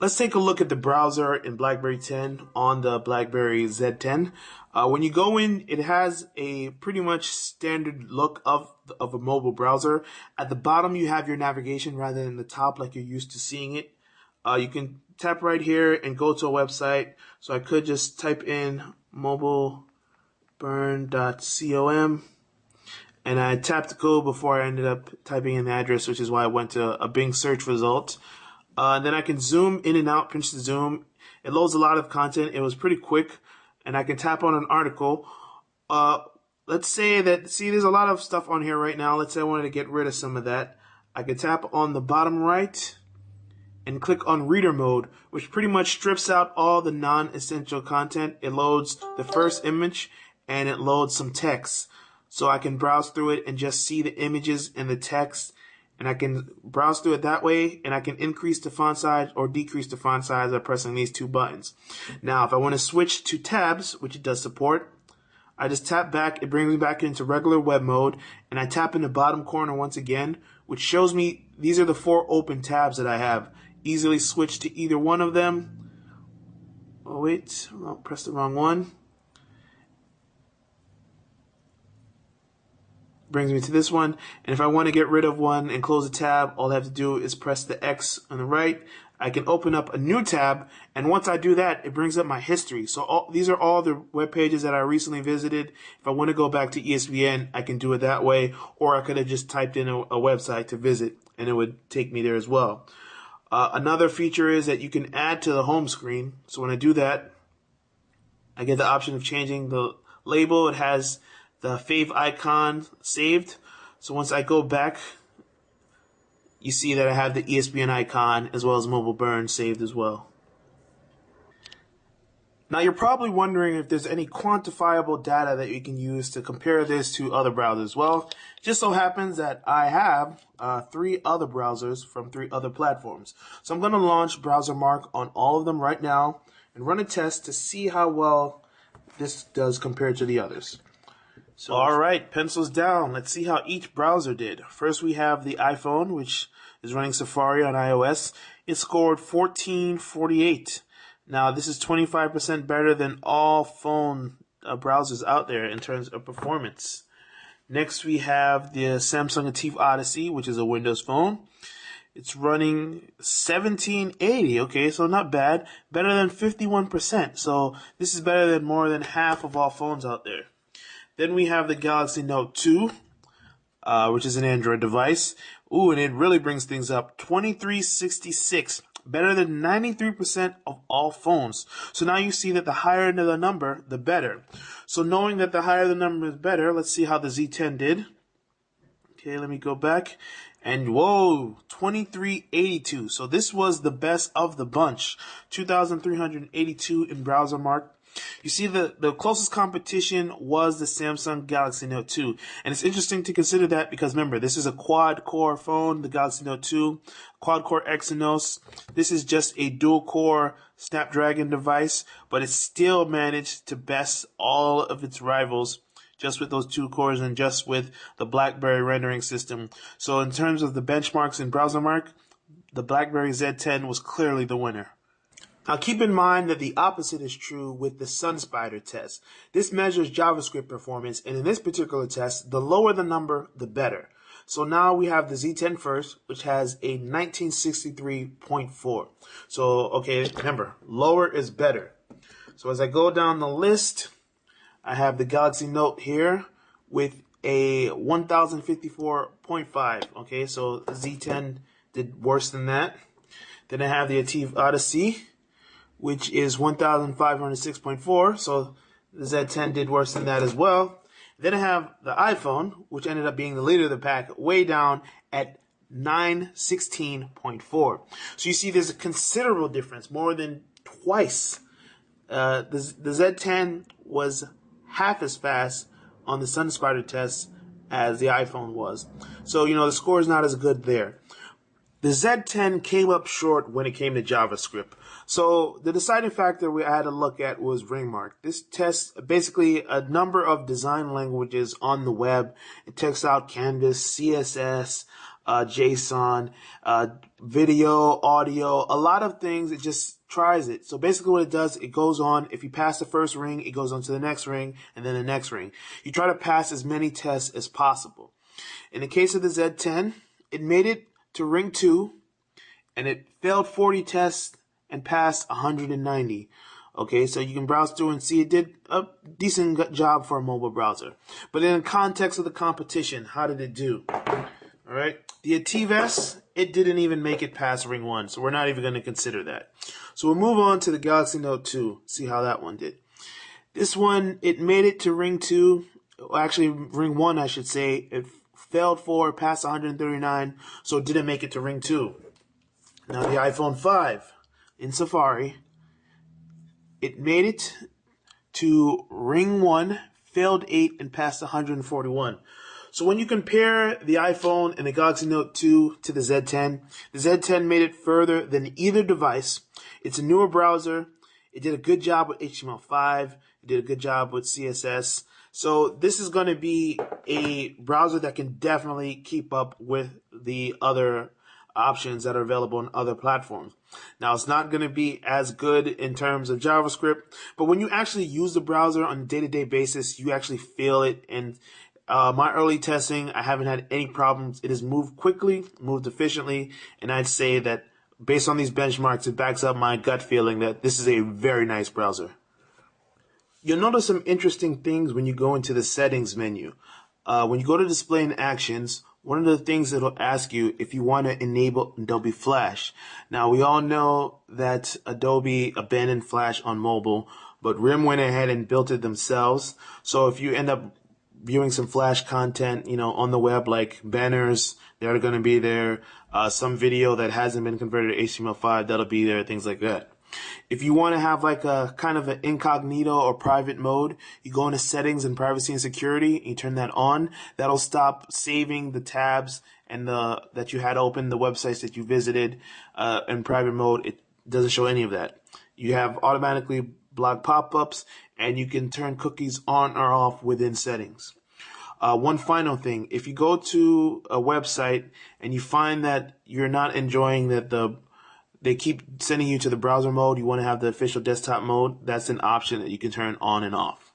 Let's take a look at the browser in BlackBerry 10 on the BlackBerry Z10. When you go in, it has a pretty much standard look of a mobile browser. At the bottom, you have your navigation rather than the top like you're used to seeing it. You can tap right here and go to a website. So I could just type in mobileburn.com. And I tapped the code before I ended up typing in the address, which is why I went to a Bing search result. Then I can zoom in and out, pinch the zoom. It loads a lot of content. It was pretty quick. And I can tap on an article. Let's say that, see, there's a lot of stuff on here right now. Let's say I wanted to get rid of some of that. I can tap on the bottom right and click on reader mode, which pretty much strips out all the non-essential content. It loads the first image and it loads some text. So I can browse through it and just see the images and the text. And I can browse through it that way, and I can increase the font size or decrease the font size by pressing these two buttons. Now, if I want to switch to tabs, which it does support, I just tap back. It brings me back into regular web mode, and I tap in the bottom corner once again, which shows me these are the 4 open tabs that I have. Easily switch to either one of them. Oh, wait, I'll press the wrong one. Brings me to this one, and if I want to get rid of one and close a tab, all I have to do is press the X on the right. I can open up a new tab, and once I do that, it brings up my history. So these are all the web pages that I recently visited. If I want to go back to ESPN, I can do it that way, or I could have just typed in a website to visit, and it would take me there as well. Another feature is that you can add to the home screen. So when I do that, I get the option of changing the label. It has the fave icon saved. So once I go back, you see that I have the ESPN icon as well as Mobile Burn saved as well. Now you're probably wondering if there's any quantifiable data that you can use to compare this to other browsers. Well, just so happens that I have 3 other browsers from 3 other platforms. So I'm going to launch BrowserMark on all of them right now and run a test to see how well this does compared to the others. So, all right, pencils down. Let's see how each browser did. First, we have the iPhone, which is running Safari on iOS. It scored 1448. Now, this is 25% better than all phone browsers out there in terms of performance. Next, we have the Samsung ATIV Odyssey, which is a Windows phone. It's running 1780, okay, so not bad. Better than 51%. So this is better than more than half of all phones out there. Then we have the Galaxy Note 2, which is an Android device. Ooh, and it really brings things up. 2366, better than 93% of all phones. So now you see that the higher the number, the better. So knowing that the higher the number is better, let's see how the Z10 did. Okay, let me go back. And whoa, 2382. So this was the best of the bunch. 2,382 in BrowserMark. You see the closest competition was the Samsung Galaxy Note 2. And it's interesting to consider that because remember, this is a quad-core phone, the Galaxy Note 2, quad-core Exynos. This is just a dual-core Snapdragon device, but it still managed to best all of its rivals just with those 2 cores and just with the BlackBerry rendering system. So in terms of the benchmarks in BrowserMark, the BlackBerry Z10 was clearly the winner. Now keep in mind that the opposite is true with the SunSpider test. This measures JavaScript performance, and in this particular test, the lower the number, the better. So now we have the Z10 first, which has a 1963.4. So, okay, remember, lower is better. So as I go down the list, I have the Galaxy Note here with a 1054.5. Okay, so Z10 did worse than that. Then I have the ATIV Odyssey, which is 1506.4, so the Z10 did worse than that as well. Then I have the iPhone, which ended up being the leader of the pack, way down at 916.4. So you see there's a considerable difference, more than twice. The Z10 was half as fast on the SunSpider test as the iPhone was. So, you know, the score is not as good there. The Z10 came up short when it came to JavaScript. So the deciding factor we had to look at was ringmark. This tests basically a number of design languages on the web. It checks out Canvas, CSS, JSON, video, audio, a lot of things. It just tries it. So basically what it does, it goes on. If you pass the first ring, it goes on to the next ring and then the next ring. You try to pass as many tests as possible. In the case of the Z10, it made it to ring 2 and it failed 40 tests and passed 190. Okay, so you can browse through and see it did a decent job for a mobile browser. But in the context of the competition, how did it do? All right, the ATIV S, it didn't even make it past ring 1, so we're not even going to consider that. So we'll move on to the Galaxy Note 2, see how that one did. This one, it made it to ring 2, actually ring 1, I should say. It failed 4, passed 139, so it didn't make it to ring 2. Now the iPhone 5 in Safari, it made it to ring 1, failed 8, and passed 141. So when you compare the iPhone and the Galaxy Note 2 to the Z10 made it further than either device. It's a newer browser. It did a good job with HTML5. It did a good job with CSS. So this is going to be a browser that can definitely keep up with the other options that are available on other platforms. Now, it's not going to be as good in terms of JavaScript, but when you actually use the browser on a day-to-day basis, you actually feel it. And my early testing, I haven't had any problems. It has moved quickly, moved efficiently, and I'd say that based on these benchmarks, it backs up my gut feeling that this is a very nice browser. You'll notice some interesting things when you go into the settings menu. When you go to display and actions, one of the things it'll ask you if you want to enable Adobe Flash. Now, we all know that Adobe abandoned Flash on mobile, but RIM went ahead and built it themselves. So if you end up viewing some Flash content, on the web, like banners, they're going to be there. Some video that hasn't been converted to HTML5, that'll be there, things like that. If you want to have like a kind of an incognito or private mode, you go into settings and privacy and security, and you turn that on. That'll stop saving the tabs and that you had open, the websites that you visited in private mode. It doesn't show any of that. You have automatically block pop-ups, and you can turn cookies on or off within settings. One final thing, if you go to a website and you find that you're not enjoying that they keep sending you to the browser mode, you want to have the official desktop mode, that's an option that you can turn on and off.